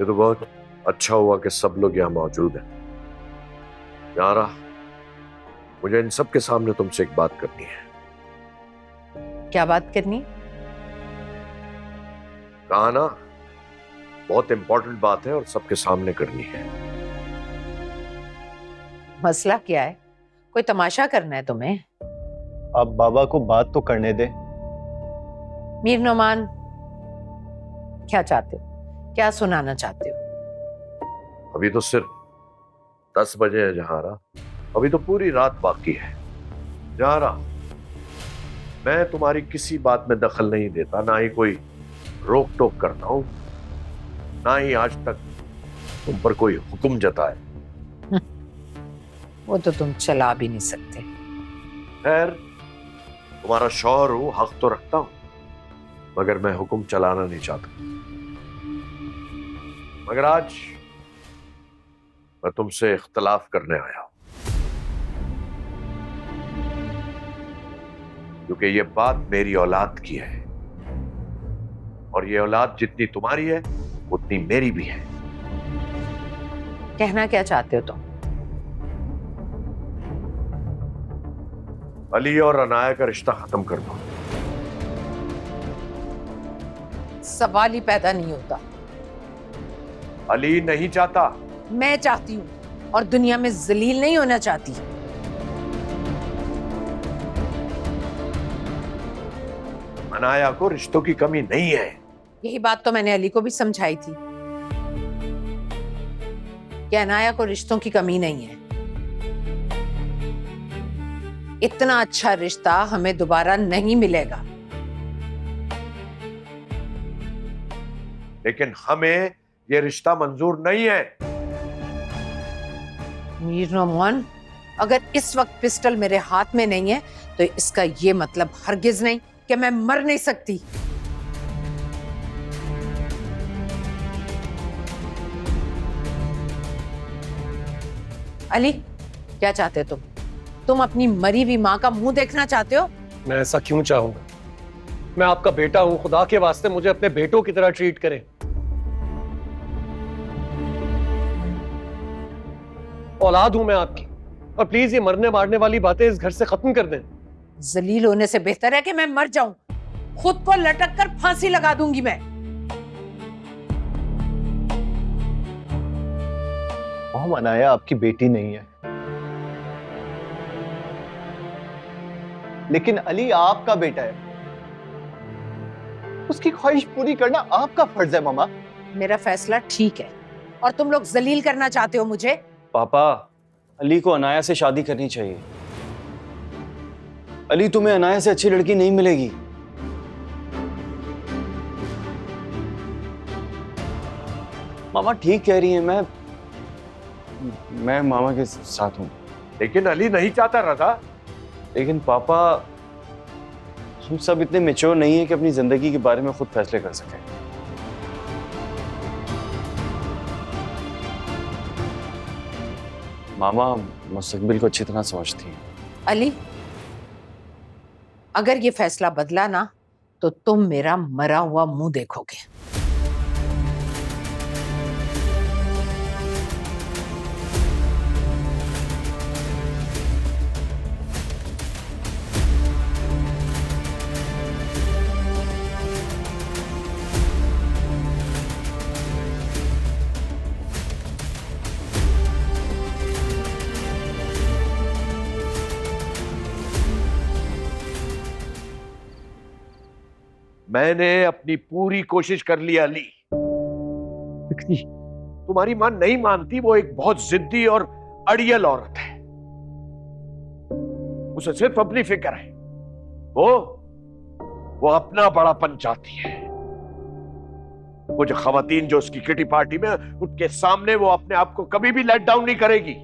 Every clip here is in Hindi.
ये तो बहुत अच्छा हुआ कि सब लोग यहाँ मौजूद हैं। यारा, मुझे इन सब के सामने तुमसे एक बात करनी है। क्या बात करनी? कहा ना, बहुत इंपॉर्टेंट बात है और सबके सामने करनी है। मसला क्या है? कोई तमाशा करना है तुम्हें? आप बाबा को बात तो करने दे। मीर नोमान, क्या चाहते हो? क्या सुनाना चाहते हो? अभी तो सिर्फ 10 बजे है जहारा, अभी तो पूरी रात बाकी है। जहारा, मैं तुम्हारी किसी बात में दखल नहीं देता, ना ही कोई रोक टोक करता हूं, ना ही आज तक तुम पर कोई हुक्म जताए। वो तो तुम चला भी नहीं सकते। खैर, तुम्हारा शौहर हूं, हक तो रखता हूं, मगर मैं हुक्म चलाना नहीं चाहता। मगर आज मैं तुमसे इख्तलाफ करने आया हूं, क्योंकि ये बात मेरी औलाद की है, और ये औलाद जितनी तुम्हारी है उतनी मेरी भी है। कहना क्या चाहते हो तुम? अली और अनाया का रिश्ता खत्म कर दो। सवाल ही पैदा नहीं होता। अली नहीं चाहता। मैं चाहती हूँ, और दुनिया में जलील नहीं होना चाहती। अनाया को रिश्तों की कमी नहीं है। यही बात तो मैंने अली को भी समझाई थी कि अनाया को रिश्तों की कमी नहीं है। इतना अच्छा रिश्ता हमें दोबारा नहीं मिलेगा। लेकिन हमें यह रिश्ता मंजूर नहीं है। मीर नोमान, अगर इस वक्त पिस्टल मेरे हाथ में नहीं है तो इसका ये मतलब हरगिज नहीं कि मैं मर नहीं सकती। अली, क्या चाहते हो तुम? तुम अपनी मरी हुई माँ का मुंह देखना चाहते हो? मैं ऐसा क्यों चाहूंगा? मैं आपका बेटा हूं, खुदा के वास्ते मुझे अपने बेटों की तरह ट्रीट करें। औलाद हूं मैं आपकी, और प्लीज ये मरने मारने वाली बातें इस घर से खत्म कर दें। जलील होने से बेहतर है कि मैं मर जाऊं। खुद को लटक कर फांसी लगा दूंगी मैं। मोम, अनाया आपकी बेटी नहीं है, लेकिन अली आपका बेटा है। उसकी ख्वाहिश पूरी करना आपका फर्ज है मामा। मेरा फैसला ठीक है, और तुम लोग जलील करना चाहते हो मुझे। पापा, अली को अनाया से शादी करनी चाहिए। अली, तुम्हें अनाया से अच्छी लड़की नहीं मिलेगी। मामा ठीक कह रही हैं, मैं मामा के साथ हूं। लेकिन अली नहीं चाहता रजा। लेकिन पापा, हम सब इतने मैच्योर नहीं है कि अपनी जिंदगी के बारे में खुद फैसले कर सकें। मामा मुस्तकबिल को अच्छी तरह समझती हैं। अली, अगर ये फैसला बदला ना तो तुम मेरा मरा हुआ मुंह देखोगे। मैंने अपनी पूरी कोशिश कर ली अली, तुम्हारी मां नहीं मानती। वो एक बहुत जिद्दी और अड़ियल औरत है। उसे सिर्फ अपनी फिक्र है। वो अपना बड़ापन चाहती है। वो जो खवातीन जो उसकी किटी पार्टी में, उनके सामने वो अपने आप को कभी भी लेट डाउन नहीं करेगी।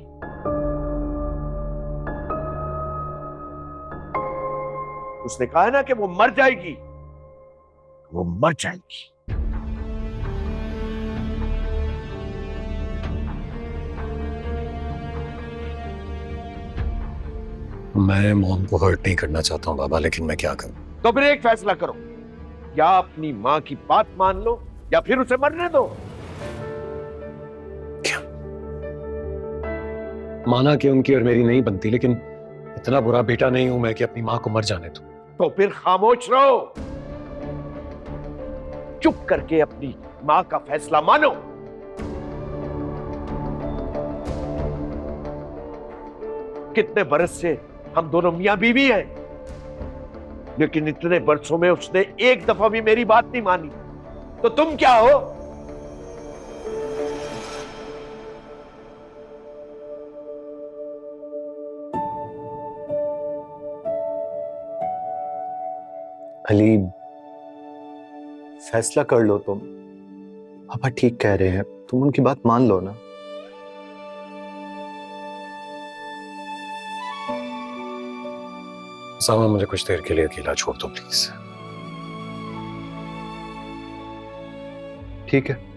उसने कहा है ना कि वो मर जाएगी, वो मर जाएगी। मैं मॉम को हर्ट नहीं करना चाहता हूँ बाबा, लेकिन मैं क्या करूं? तो फिर एक फैसला करो, या अपनी मां की बात मान लो या फिर उसे मरने दो। माना कि उनकी और मेरी नहीं बनती, लेकिन इतना बुरा बेटा नहीं हूं मैं कि अपनी माँ को मर जाने दूं। तो फिर खामोश रहो, चुप करके अपनी मां का फैसला मानो। कितने बरस से हम दोनों मियां बीवी हैं, लेकिन इतने बरसों में उसने एक दफा भी मेरी बात नहीं मानी। तो तुम क्या हो? अली, फैसला कर लो तुम। पापा ठीक कह रहे हैं, तुम उनकी बात मान लो ना। सामा, मुझे कुछ देर के लिए अकेला छोड़ दो प्लीज। ठीक है।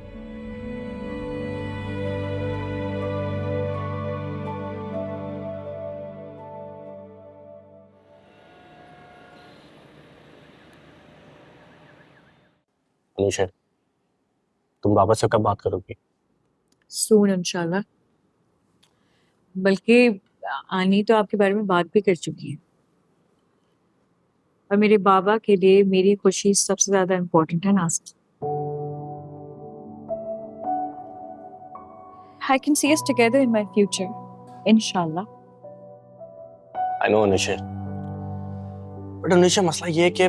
अनीशा, तुम बाबा से कब बात करोगी? सून इंशाल्लाह। बल्कि आनी तो आपके बारे में बात भी कर चुकी है, और मेरे बाबा के लिए मेरी खुशी सबसे ज्यादा इम्पोर्टेंट है नाज़। I can see us together in my future, inshallah. I know Anisha, but Anisha मसला ये है कि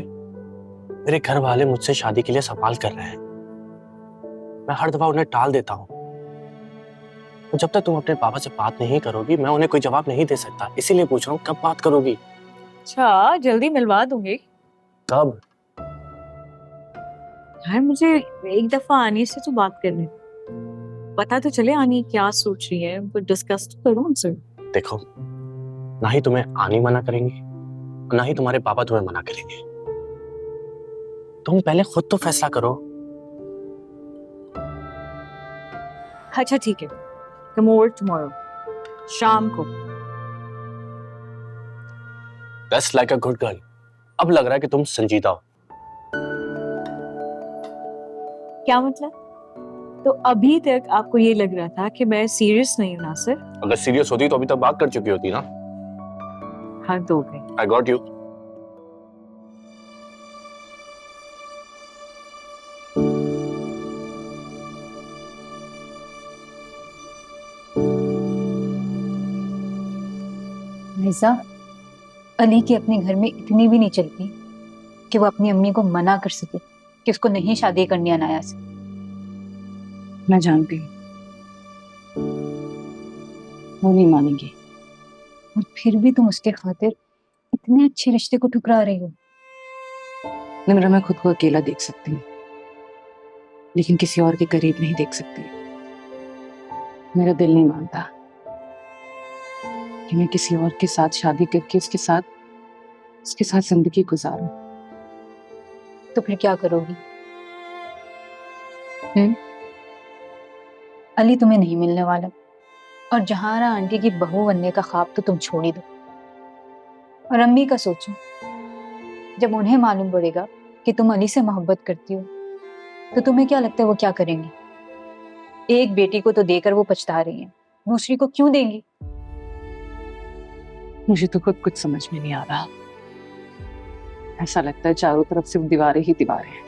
मेरे घर वाले मुझसे शादी के लिए सवाल कर रहे हैं। मैं हर दफा उन्हें टाल देता हूँ। तो जब तक तुम अपने पापा से बात नहीं करोगी, मैं उन्हें कोई जवाब नहीं दे सकता। इसीलिए पूछ रहा हूँ, कब बात करोगी? अच्छा, जल्दी मिलवा दूंगी। कब? यार मुझे एक दफा आनी से तो बात करने, पता तो चले आनी क्या सोच रही है, वो डिस्कस तो करो उनसे। देखो, ना ही तुम्हें आनी मना करेंगे, ना ही तुम्हारे पापा तुम्हें मना करेंगे। तुम पहले खुद तो फैसला करो। अच्छा ठीक है, कम ओवर टुमारो, शाम को। That's like a good girl. अब लग रहा है कि तुम संजीदा हो। क्या मतलब? तो अभी तक आपको ये लग रहा था कि मैं सीरियस नहीं हूं नासिर? अगर सीरियस होती तो अभी तक बात कर चुकी होती ना। हद हो गई। I got you. Mirza, Ali की अपने घर में इतनी भी नहीं चलती कि वो अपनी अम्मी को मना कर सके कि उसको नहीं शादी करनी अनाया से। मैं जानती हूँ वो नहीं मानेंगी, और फिर भी तुम उसके खातिर इतने अच्छे रिश्ते को ठुकरा रही हो। निम्रा, मैं खुद को अकेला देख सकती हूँ, लेकिन किसी और के करीब नहीं देख सकती। मेरा दिल नहीं मानता कि मैं किसी और के साथ शादी करके उसके साथ जिंदगी गुजारूं। तो फिर क्या करोगी? अली तुम्हें नहीं मिलने वाला, और जहारा आंटी की बहू बनने का ख्वाब तो तुम छोड़ ही दो। और अम्मी का सोचो, जब उन्हें मालूम पड़ेगा कि तुम अली से मोहब्बत करती हो, तो तुम्हें क्या लगता है वो क्या करेंगी? एक बेटी को तो देकर वो पछता रही हैं, दूसरी को क्यों देंगी? मुझे तो खुद कुछ समझ में नहीं आ रहा। ऐसा लगता है चारों तरफ सिर्फ दीवारें ही दीवारें हैं।